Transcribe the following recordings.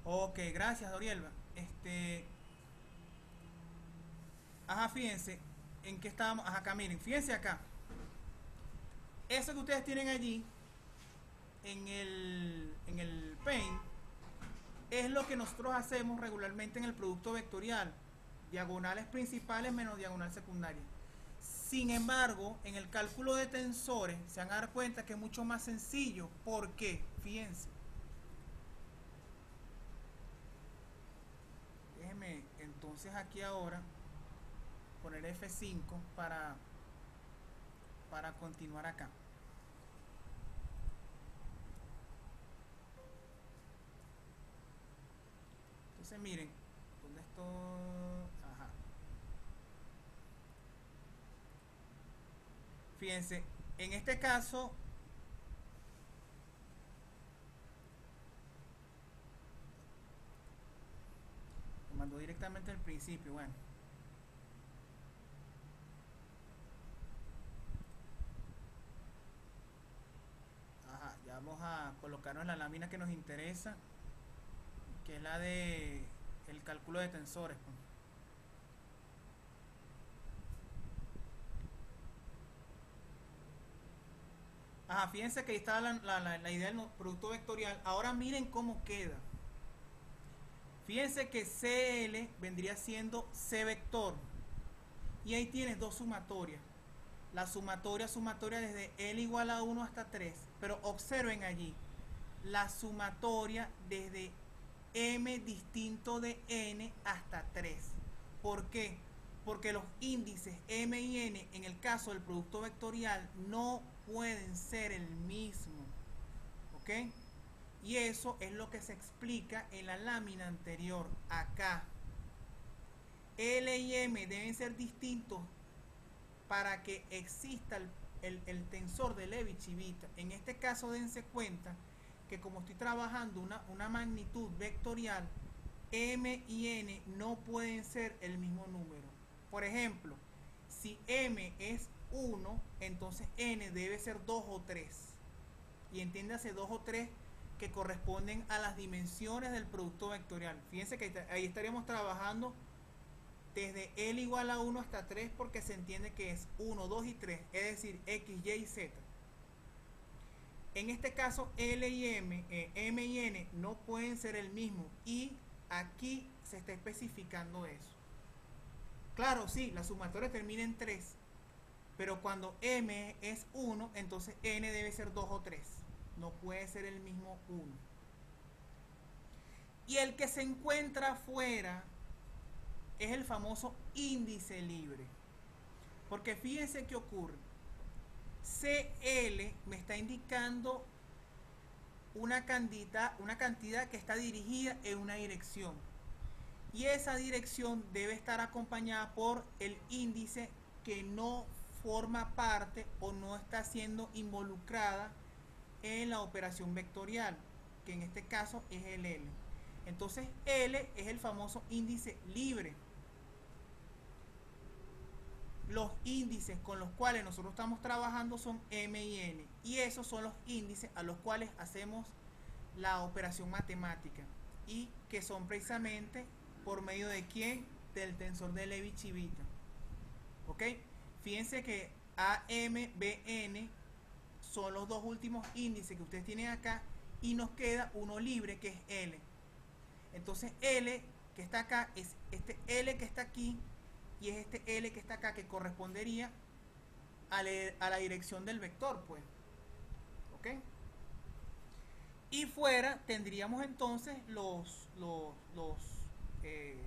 Ok, gracias, Dorielba. Ajá, fíjense, ¿en qué estábamos? Ajá, acá, miren, fíjense acá. Eso que ustedes tienen allí en el Paint es lo que nosotros hacemos regularmente en el producto vectorial. Diagonales principales menos diagonal secundaria. Sin embargo, en el cálculo de tensores se van a dar cuenta que es mucho más sencillo. ¿Por qué? Fíjense. Déjenme entonces aquí ahora poner F5 para continuar acá. Entonces miren, ¿dónde estoy? Ajá. Fíjense, en este caso, me mandó directamente al principio. Bueno, ajá, ya vamos a colocarnos en la lámina que nos interesa, que es la de el cálculo de tensores, pues. Ajá, fíjense que ahí está la idea del producto vectorial. Ahora miren cómo queda. Fíjense que CL vendría siendo C vector. Y ahí tienes dos sumatorias. La sumatoria desde L igual a 1 hasta 3. Pero observen allí, la sumatoria desde M distinto de N hasta 3. ¿Por qué? Porque los índices M y N en el caso del producto vectorial no pueden ser el mismo. ¿Ok? Y eso es lo que se explica en la lámina anterior. Acá L y M deben ser distintos para que exista el tensor de Levi-Civita. En este caso dense cuenta que como estoy trabajando una magnitud vectorial, M y N no pueden ser el mismo número. Por ejemplo, si M es 1, entonces N debe ser 2 o 3. Y entiéndase 2 o 3 que corresponden a las dimensiones del producto vectorial. Fíjense que ahí estaríamos trabajando desde L igual a 1 hasta 3 porque se entiende que es 1, 2 y 3, es decir, X, Y y Z. En este caso, M y N no pueden ser el mismo y aquí se está especificando eso. Claro, sí, la sumatoria termina en 3, pero cuando M es 1, entonces N debe ser 2 o 3. No puede ser el mismo 1. Y el que se encuentra afuera es el famoso índice libre. Porque fíjense qué ocurre. CL me está indicando una cantidad que está dirigida en una dirección. Y esa dirección debe estar acompañada por el índice que no forma parte o no está siendo involucrada en la operación vectorial, que en este caso es el L. Entonces L es el famoso índice libre. Los índices con los cuales nosotros estamos trabajando son M y N. Y esos son los índices a los cuales hacemos la operación matemática. Y que son precisamente por medio de quién? Del tensor de Levi-Civita. ¿Ok? Fíjense que AM, BN son los dos últimos índices que ustedes tienen acá. Y nos queda uno libre que es L. Entonces L que está acá es este L que está aquí y es este L que está acá que correspondería a la dirección del vector, pues. ¿Ok? Y fuera tendríamos entonces eh,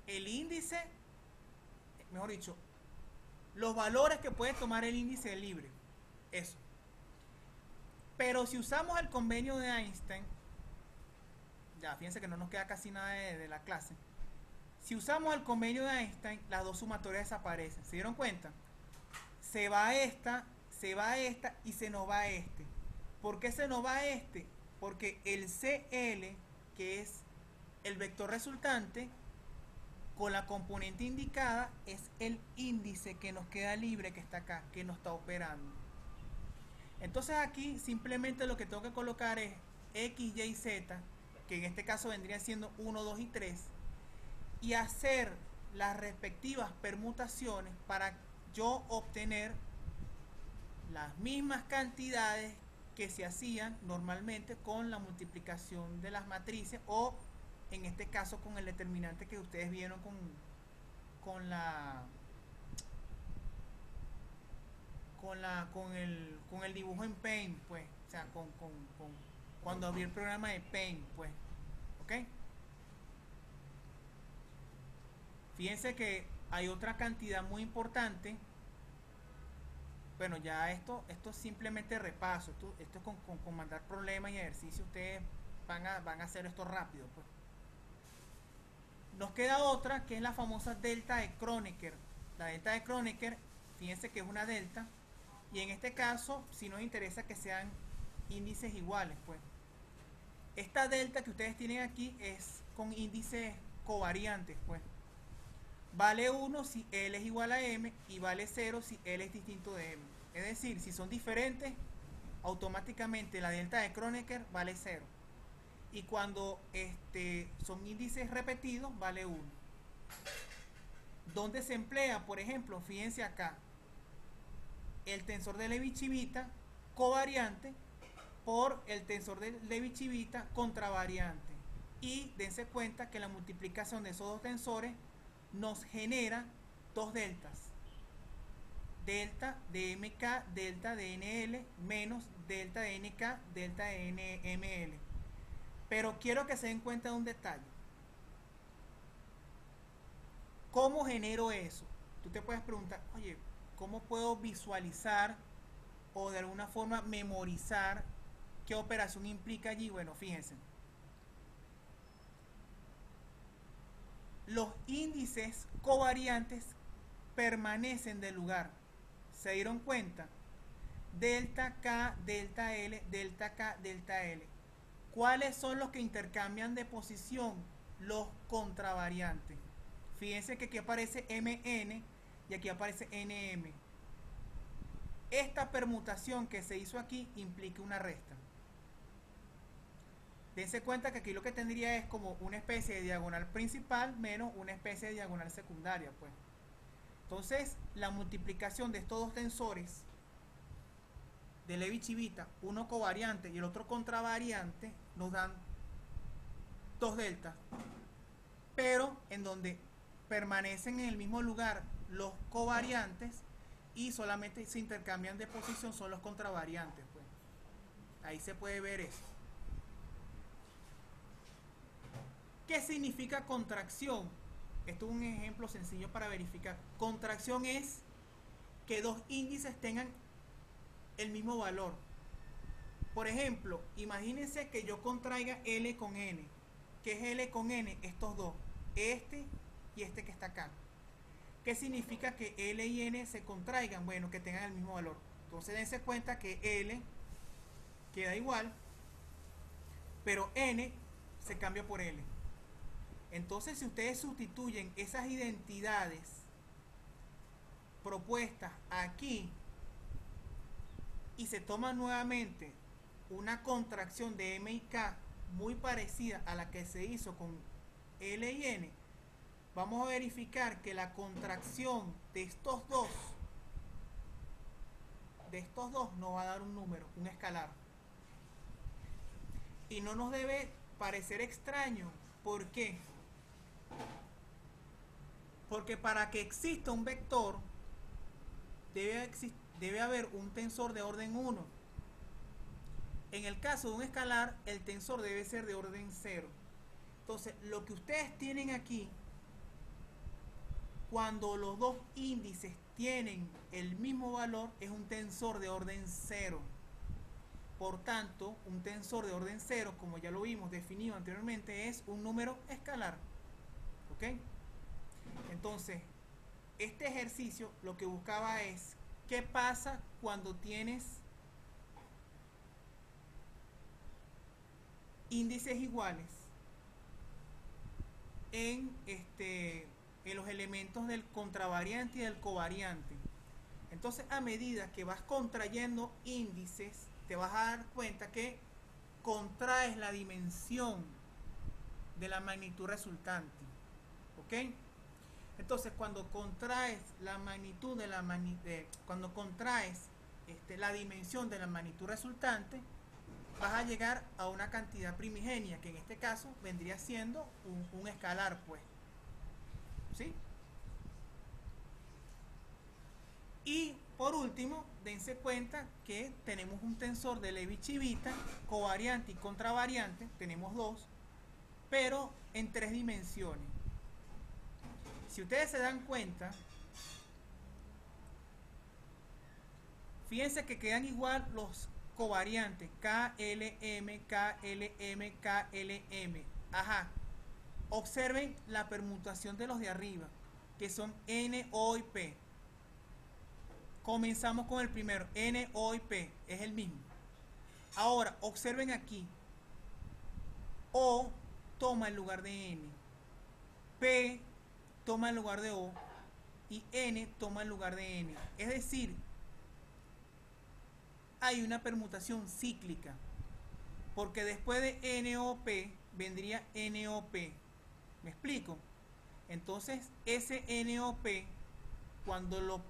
el índice, mejor dicho, los valores que puede tomar el índice libre. Eso. Pero si usamos el convenio de Einstein, ya fíjense que no nos queda casi nada de la clase. Si usamos el convenio de Einstein, las dos sumatorias desaparecen. ¿Se dieron cuenta? Se va esta, se va esta y se nos va este. ¿Por qué se nos va este? Porque el CL, que es el vector resultante, con la componente indicada, es el índice que nos queda libre, que está acá, que no está operando. Entonces aquí simplemente lo que tengo que colocar es X, Y, Z, que en este caso vendrían siendo 1, 2 y 3, y hacer las respectivas permutaciones para yo obtener las mismas cantidades que se hacían normalmente con la multiplicación de las matrices, o en este caso con el determinante que ustedes vieron con la con el dibujo en Paint, pues, o sea, cuando abrí el programa de Paint, pues, ¿ok? Fíjense que hay otra cantidad muy importante. Bueno, ya esto es simplemente repaso. Esto es con mandar problemas y ejercicios. Ustedes van a hacer esto rápido, pues. Nos queda otra que es la famosa delta de Kronecker. La delta de Kronecker, fíjense que es una delta. Y en este caso, si nos interesa que sean índices iguales, pues. Esta delta que ustedes tienen aquí es con índices covariantes, pues. Vale 1 si L es igual a M y vale 0 si L es distinto de M. Es decir, si son diferentes, automáticamente la delta de Kronecker vale 0. Y cuando son índices repetidos, vale 1. ¿Dónde se emplea? Por ejemplo, fíjense acá, el tensor de Levi-Civita covariante por el tensor de Levi-Civita contravariante. Y dense cuenta que la multiplicación de esos dos tensores nos genera dos deltas. Delta de MK, delta de NL, menos delta de NK, delta de NML. Pero quiero que se den cuenta de un detalle. ¿Cómo genero eso? Tú te puedes preguntar, oye, ¿cómo puedo visualizar o de alguna forma memorizar qué operación implica allí? Bueno, fíjense. Los índices covariantes permanecen del lugar. ¿Se dieron cuenta? Delta K, delta L, delta K, delta L. ¿Cuáles son los que intercambian de posición? Los contravariantes. Fíjense que aquí aparece MN y aquí aparece NM. Esta permutación que se hizo aquí implica una resta. Dense cuenta que aquí lo que tendría es como una especie de diagonal principal menos una especie de diagonal secundaria, pues. Entonces, la multiplicación de estos dos tensores de Levi-Civita, uno covariante y el otro contravariante, nos dan dos deltas, pero en donde permanecen en el mismo lugar los covariantes y solamente se intercambian de posición son los contravariantes, pues. Ahí se puede ver eso. ¿Qué significa contracción? Esto es un ejemplo sencillo para verificar. Contracción es que dos índices tengan el mismo valor. Por ejemplo, imagínense que yo contraiga L con N. ¿Qué es L con N? Estos dos, este y este que está acá. ¿Qué significa que L y N se contraigan? Bueno, que tengan el mismo valor. Entonces dense cuenta que L queda igual, pero N se cambia por L. Entonces, si ustedes sustituyen esas identidades propuestas aquí y se toma nuevamente una contracción de M y K muy parecida a la que se hizo con L y N, vamos a verificar que la contracción de estos dos nos va a dar un número, un escalar. Y no nos debe parecer extraño. ¿Por qué? Porque para que exista un vector debe haber un tensor de orden 1. En el caso de un escalar, el tensor debe ser de orden 0. Entonces, lo que ustedes tienen aquí, cuando los dos índices tienen el mismo valor, es un tensor de orden 0. Por tanto, un tensor de orden 0, como ya lo vimos definido anteriormente, es un número escalar. ¿Ok? Entonces, este ejercicio lo que buscaba es qué pasa cuando tienes índices iguales en los elementos del contravariante y del covariante. Entonces, a medida que vas contrayendo índices, te vas a dar cuenta que contraes la dimensión de la magnitud resultante. ¿Ok? Entonces, cuando contraes la magnitud de la cuando contraes la dimensión de la magnitud resultante, vas a llegar a una cantidad primigenia, que en este caso vendría siendo un escalar, pues. ¿Sí? Y por último, dense cuenta que tenemos un tensor de Levi-Civita, covariante y contravariante, tenemos dos, pero en tres dimensiones. Si ustedes se dan cuenta, fíjense que quedan igual los covariantes, KLM, KLM, KLM. Ajá. Observen la permutación de los de arriba, que son N, O y P. Comenzamos con el primero, N, O y P, es el mismo. Ahora, observen aquí, O toma el lugar de N, P toma el lugar de O y N toma el lugar de N. Es decir, hay una permutación cíclica, porque después de NOP vendría NOP. ¿Me explico? Entonces, ese NOP, cuando lo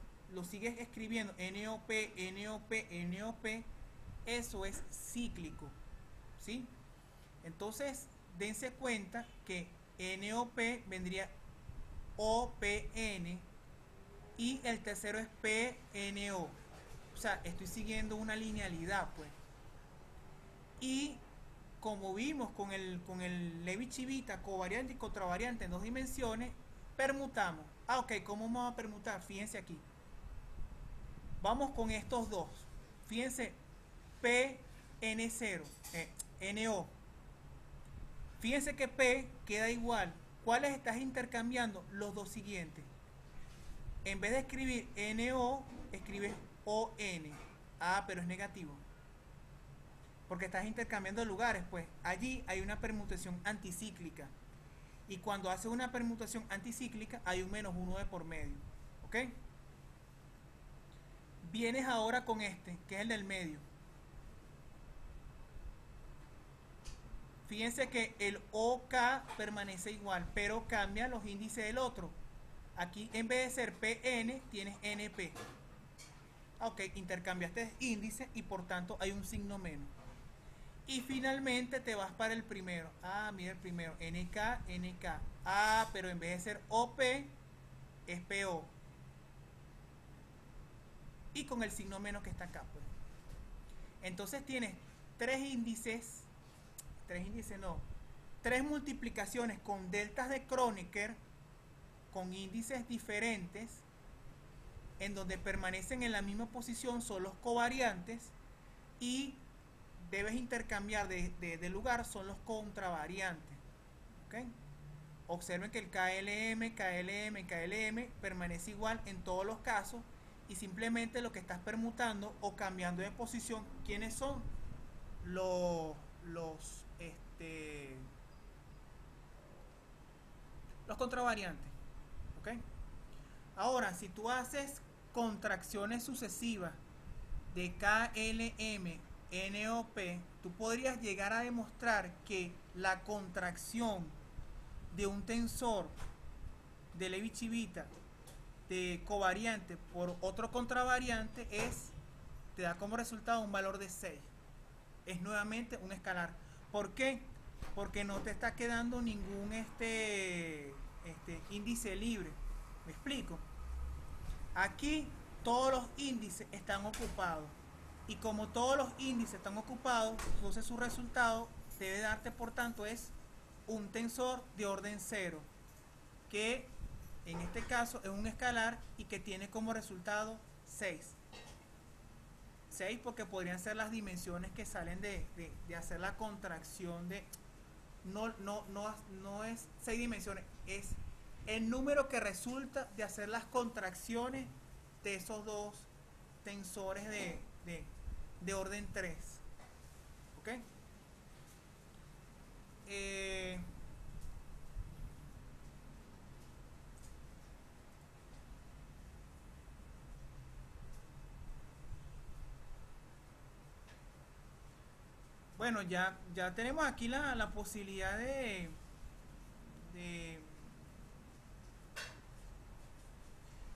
sigues escribiendo, NOP, NOP, NOP, eso es cíclico, ¿sí? Entonces, dense cuenta que NOP vendría OPN y el tercero es PNO. O sea, estoy siguiendo una linealidad, pues. Y como vimos con el Levi-Civita, covariante y contravariante en dos dimensiones, permutamos. Ah, ok, ¿cómo vamos a permutar? Fíjense aquí. Vamos con estos dos. Fíjense, PN0, NO. Fíjense que P queda igual. ¿Cuáles estás intercambiando? Los dos siguientes. En vez de escribir NO, escribes ON. Ah, pero es negativo. Porque estás intercambiando lugares, pues. Allí hay una permutación anticíclica. Y cuando haces una permutación anticíclica, hay un menos 1 de por medio. ¿Ok? Vienes ahora con este, que es el del medio. Fíjense que el OK permanece igual, pero cambia los índices del otro. Aquí en vez de ser PN, tienes NP. Ok, intercambiaste índice y por tanto hay un signo menos. Y finalmente te vas para el primero. Ah, mira el primero, NK, NK. Ah, pero en vez de ser OP, es PO. Y con el signo menos que está acá, pues. Entonces tienes tres multiplicaciones con deltas de Kronecker, con índices diferentes, en donde permanecen en la misma posición, son los covariantes, y debes intercambiar de lugar, son los contravariantes. ¿Okay? Observen que el KLM, KLM, KLM permanece igual en todos los casos, y simplemente lo que estás permutando o cambiando de posición, ¿quiénes son? Los contravariantes. ¿Okay? Ahora, si tú haces contracciones sucesivas de KLM, NOP, tú podrías llegar a demostrar que la contracción de un tensor de Levi-Civita de covariante por otro contravariante te da como resultado un valor de 6. Es nuevamente un escalar. ¿Por qué? Porque no te está quedando ningún índice libre. ¿Me explico? Aquí todos los índices están ocupados. Y como todos los índices están ocupados, entonces su resultado debe darte, por tanto, es un tensor de orden 0, que en este caso es un escalar y que tiene como resultado 6. 6 porque podrían ser las dimensiones que salen de hacer la contracción de... No es 6 dimensiones, es el número que resulta de hacer las contracciones de esos dos tensores de orden 3. ¿Ok? Bueno, ya tenemos aquí la posibilidad de,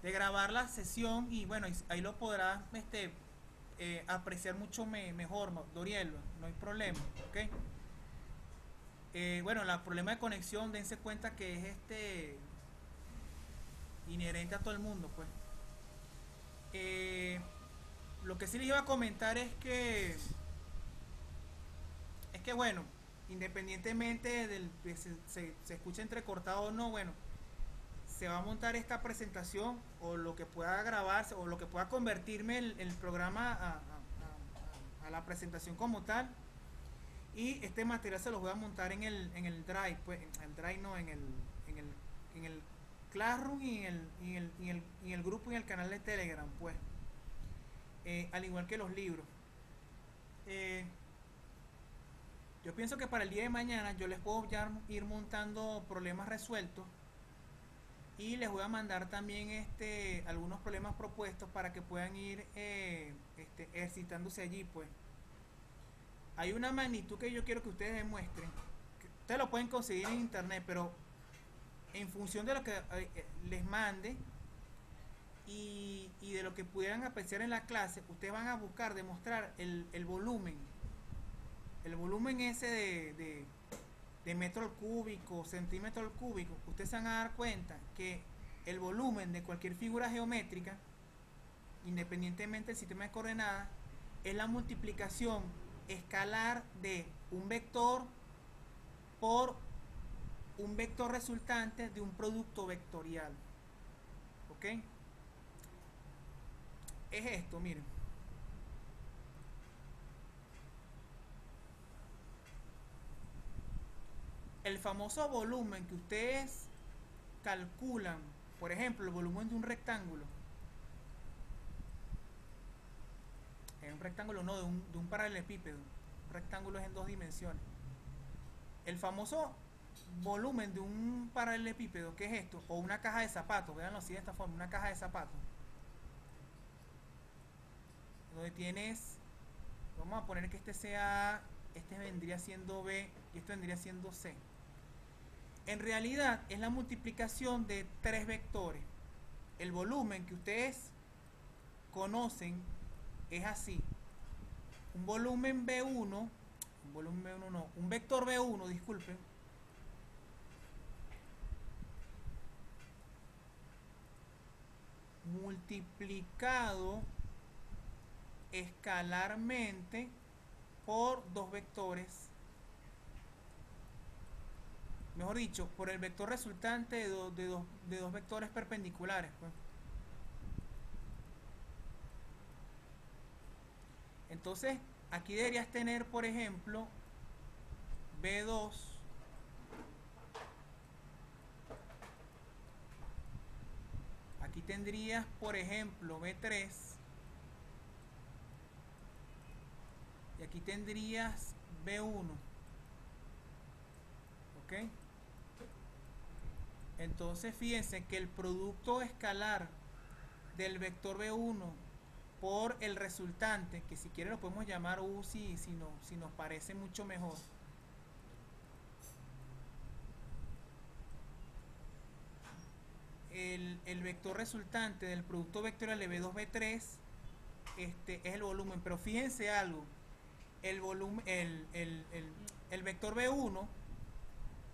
de grabar la sesión y bueno, ahí lo podrás apreciar mucho mejor, Doriel, no hay problema, ¿ok? Bueno, el problema de conexión, dense cuenta que es inherente a todo el mundo, pues. Eh, lo que sí les iba a comentar es que bueno, independientemente del que se escuche entrecortado o no, bueno, se va a montar esta presentación o lo que pueda grabarse o lo que pueda convertirme el programa a la presentación como tal. Y este material se los voy a montar en el Drive, pues, en el Drive no, en el, en el Classroom y en el grupo y en el canal de Telegram, pues. Al igual que los libros. Eh, yo pienso que para el día de mañana yo les puedo ya ir montando problemas resueltos y les voy a mandar también algunos problemas propuestos para que puedan ir ejercitándose allí, pues. Hay una magnitud que yo quiero que ustedes demuestren. Ustedes lo pueden conseguir en internet, pero en función de lo que les mande y de lo que pudieran apreciar en la clase, ustedes van a buscar demostrar el volumen. El volumen ese de metro al cúbico, centímetro al cúbico. Ustedes se van a dar cuenta que el volumen de cualquier figura geométrica, independientemente del sistema de coordenadas, es la multiplicación escalar de un vector por un vector resultante de un producto vectorial. ¿Ok? Es esto, miren. El famoso volumen que ustedes calculan, por ejemplo, el volumen de un rectángulo. En un rectángulo no, de un paralelepípedo. Un rectángulo es en dos dimensiones. El famoso volumen de un paralelepípedo, ¿qué es esto? O una caja de zapatos, véanlo así de esta forma, una caja de zapatos. Donde tienes, vamos a poner que este vendría siendo B y este vendría siendo C. En realidad es la multiplicación de tres vectores. El volumen que ustedes conocen es así. Un volumen B1, un volumen B1 no, un vector B1, disculpen, multiplicado escalarmente por dos vectores, mejor dicho, por el vector resultante de dos vectores perpendiculares, pues. Entonces, aquí deberías tener, por ejemplo, B2, aquí tendrías, por ejemplo, B3, y aquí tendrías B1. ¿Ok? Entonces, fíjense que el producto escalar del vector B1 por el resultante, que si quiere lo podemos llamar U si nos parece mucho mejor. El vector resultante del producto vectorial de B2, B3 es el volumen. Pero fíjense algo, el volumen, el vector B1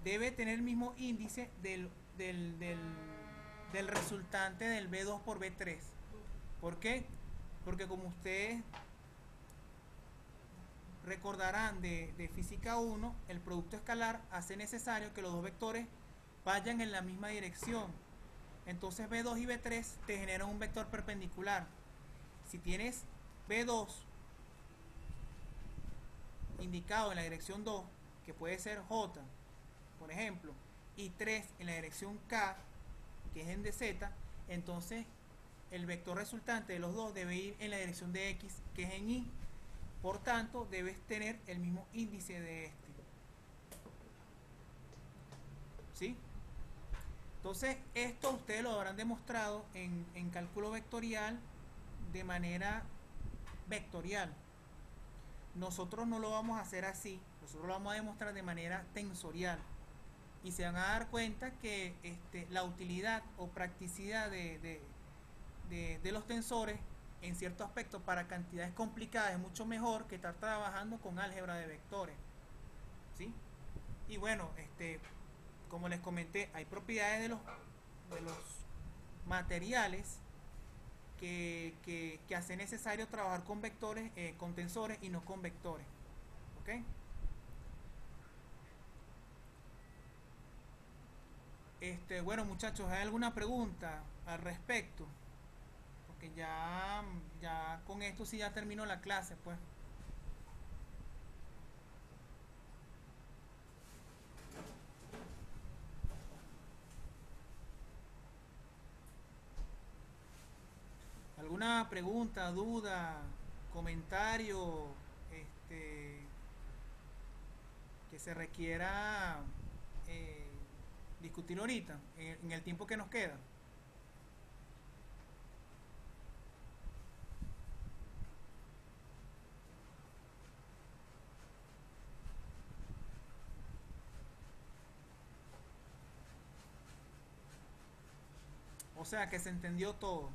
debe tener el mismo índice del resultante del B2 por B3. ¿Por qué? Porque como ustedes recordarán de física 1, el producto escalar hace necesario que los dos vectores vayan en la misma dirección. Entonces B2 y B3 te generan un vector perpendicular. Si tienes B2 indicado en la dirección 2, que puede ser J, por ejemplo, y 3 en la dirección K, que es en DZ, entonces el vector resultante de los dos debe ir en la dirección de X, que es en Y. Por tanto, debes tener el mismo índice de este. ¿Sí? Entonces, esto ustedes lo habrán demostrado en cálculo vectorial de manera vectorial. nosotros no lo vamos a hacer así, nosotros lo vamos a demostrar de manera tensorial. Y se van a dar cuenta que la utilidad o practicidad de los tensores en cierto aspecto para cantidades complicadas es mucho mejor que estar trabajando con álgebra de vectores, ¿sí? Y bueno, como les comenté, hay propiedades de los materiales que hace necesario trabajar con vectores, con tensores y no con vectores, ¿ok? Bueno, muchachos, ¿hay alguna pregunta al respecto? Porque ya con esto sí ya terminó la clase, pues. ¿Alguna pregunta, duda, comentario, que se requiera eh, discutir ahorita, en el tiempo que nos queda? O sea, que se entendió todo.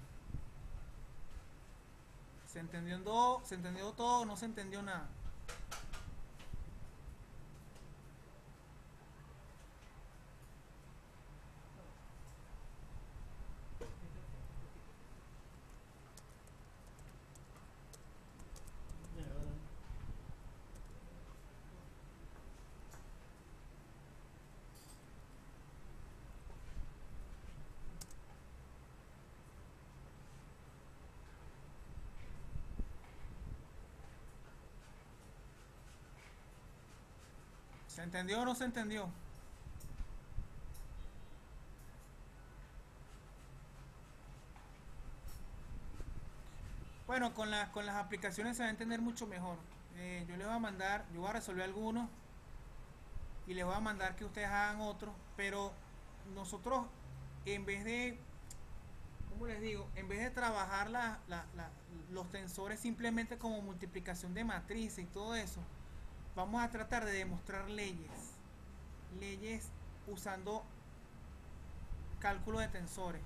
Se entendió todo, no se entendió nada. ¿Se entendió o no se entendió? Bueno, con las aplicaciones se va a entender mucho mejor. Yo les voy a mandar, yo voy a resolver algunos y les voy a mandar que ustedes hagan otros, pero nosotros en vez de, ¿cómo les digo? En vez de trabajar los tensores simplemente como multiplicación de matrices y todo eso, vamos a tratar de demostrar leyes usando cálculo de tensores.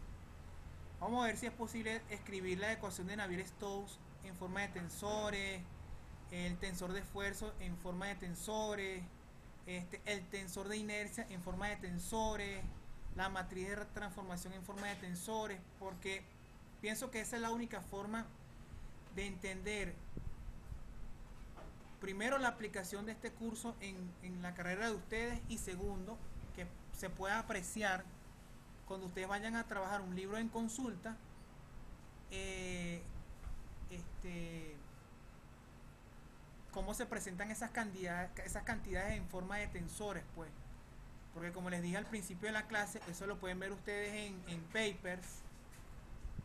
Vamos a ver si es posible escribir la ecuación de Navier-Stokes en forma de tensores, el tensor de esfuerzo en forma de tensores, el tensor de inercia en forma de tensores, la matriz de transformación en forma de tensores, porque pienso que esa es la única forma de entender primero la aplicación de este curso en la carrera de ustedes, y segundo, que se pueda apreciar cuando ustedes vayan a trabajar un libro en consulta, eh, este, cómo se presentan esas cantidades en forma de tensores, pues. Porque como les dije al principio de la clase, eso lo pueden ver ustedes en papers,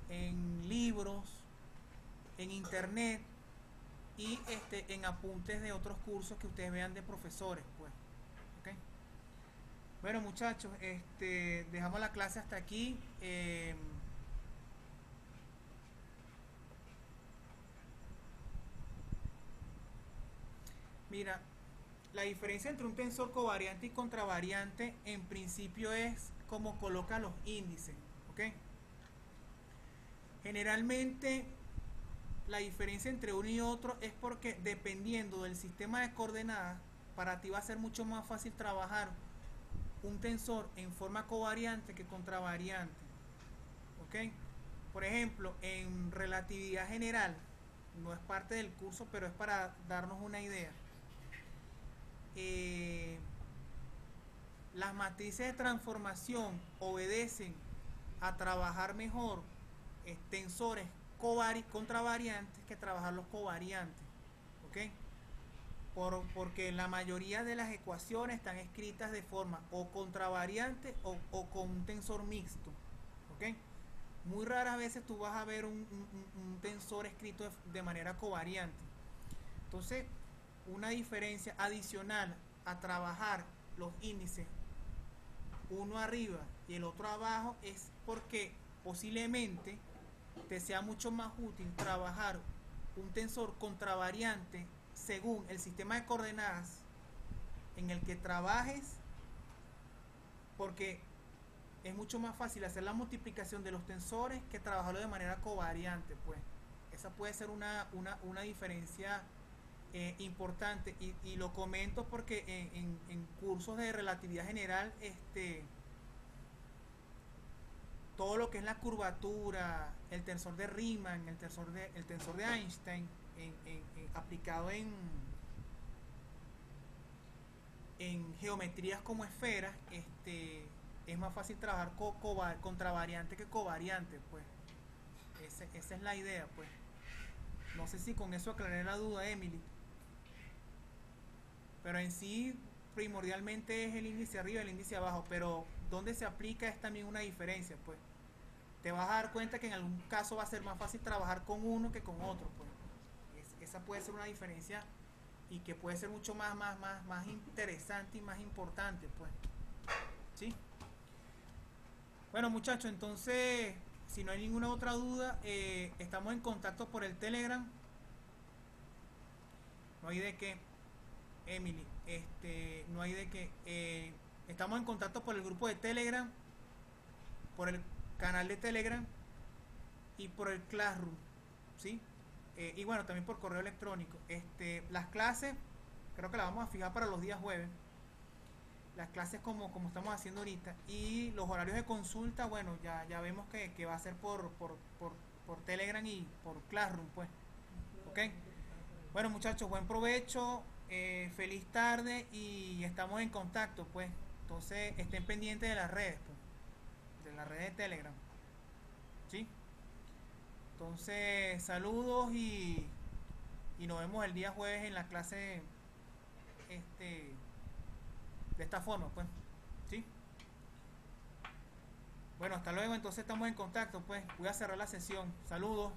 en libros, en internet y en apuntes de otros cursos que ustedes vean de profesores, pues. ¿Okay? Bueno, muchachos, dejamos la clase hasta aquí. Mira, la diferencia entre un tensor covariante y contravariante en principio es cómo coloca los índices, ¿ok? Generalmente la diferencia entre uno y otro es porque dependiendo del sistema de coordenadas, para ti va a ser mucho más fácil trabajar un tensor en forma covariante que contravariante, ¿ok? Por ejemplo, en relatividad general, no es parte del curso, pero es para darnos una idea. Las matrices de transformación obedecen a trabajar mejor tensores contravariantes que trabajar los covariantes, ¿ok? Porque la mayoría de las ecuaciones están escritas de forma o contravariante o con un tensor mixto, ¿ok? Muy raras veces tú vas a ver un tensor escrito de manera covariante. Entonces, una diferencia adicional a trabajar los índices uno arriba y el otro abajo es porque posiblemente te sea mucho más útil trabajar un tensor contravariante según el sistema de coordenadas en el que trabajes, porque es mucho más fácil hacer la multiplicación de los tensores que trabajarlo de manera covariante, pues. Esa puede ser una diferencia importante, y lo comento porque en cursos de relatividad general, todo lo que es la curvatura, el tensor de Riemann, el tensor de Einstein, aplicado en geometrías como esferas, es más fácil trabajar contravariante que covariante, pues. Esa es la idea, pues. No sé si con eso aclaré la duda, Emily. Pero en sí, primordialmente es el índice arriba y el índice abajo, pero donde se aplica es también una diferencia, pues. Te vas a dar cuenta que en algún caso va a ser más fácil trabajar con uno que con otro, pues. Esa puede ser una diferencia, y que puede ser mucho más interesante y más importante, pues. ¿Sí? Bueno, muchachos, entonces, si no hay ninguna otra duda, estamos en contacto por el Telegram. No hay de qué, Emily. No hay de qué. Estamos en contacto por el grupo de Telegram, por el canal de Telegram y por el Classroom, ¿sí? Y bueno, también por correo electrónico. Las clases, creo que las vamos a fijar para los días jueves. Las clases como estamos haciendo ahorita. Y los horarios de consulta, bueno, ya vemos que va a ser por Telegram y por Classroom, pues. ¿Ok? Bueno, muchachos, buen provecho. Feliz tarde, y estamos en contacto, pues. Entonces, estén pendientes de las redes, pues. De las redes de Telegram. ¿Sí? Entonces, saludos, y nos vemos el día jueves en la clase, de esta forma, pues. ¿Sí? Bueno, hasta luego. Entonces estamos en contacto, pues. Voy a cerrar la sesión. Saludos.